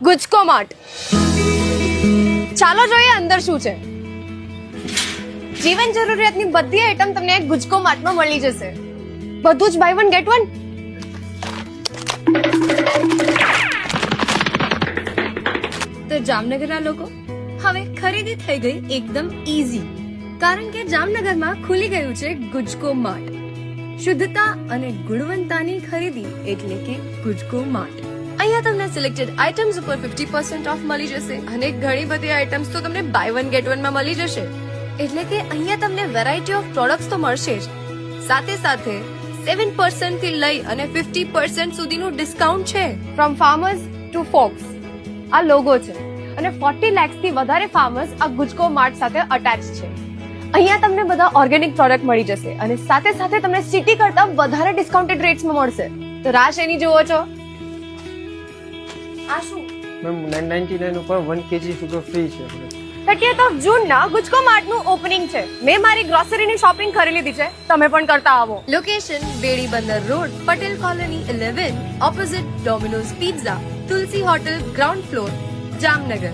ગુજકો Mart. ચાલો જોઈએ અંદર શું છે. જીવન જરૂરિયાતની બધી આઈટમ તમને ગુજકો માર્ટમાં મળી જશે. બધું જ બાય વન ગેટ વન. તો જામનગરના લોકો હવે ખરીદી થઈ ગઈ એકદમ ઈઝી, કારણ કે જામનગરમાં ખુલી ગયું છે ગુજકો માર્ટ. શુદ્ધતા અને ગુણવત્તાની ખરીદી એટલે કે ગુજકો માર્ટ. અહીંયા તમને સિલેક્ટેડ આઇટમ્સ ઉપર 50% ઓફ મળી જશે અને ઘણી બધી આઇટમ્સ તો તમને બાય વન ગેટ વન માં મળી જશે. એટલે કે અહીંયા તમને વેરાયટી ઓફ પ્રોડક્ટ્સ તો મળશે જ, સાથે સાથે 7% થી લઈ અને 50% સુધીનું ડિસ્કાઉન્ટ છે. ફ્રોમ ફાર્મર્સ ટુ ફોક્સ આ લોગો છે અને 40 lakhs થી વધારે ફાર્મર્સ આ ગુજકો માર્ટ સાથે અટેચ છે. અહીંયા તમને બધા ઓર્ગેનિક પ્રોડક્ટ મળી જશે અને સાથે સાથે તમને સિટી કરતા વધારે ડિસ્કાઉન્ટેડ રેટ્સમાં મળશે. તો રાહ એની જોવો છો. આ શું મેમ 999 ઉપર 1 kg સુગર ફ્રી છે. 30th of June ના ગુજકો માર્ટ નું ઓપનિંગ છે. મેં મારી ગ્રોસરીની શોપિંગ કરી લીધી છે, તમે પણ કરતા આવો. Location Bedi Bandar road, Patel colony 11, opposite Domino's pizza, Tulsi hotel, ground floor, Jamnagar.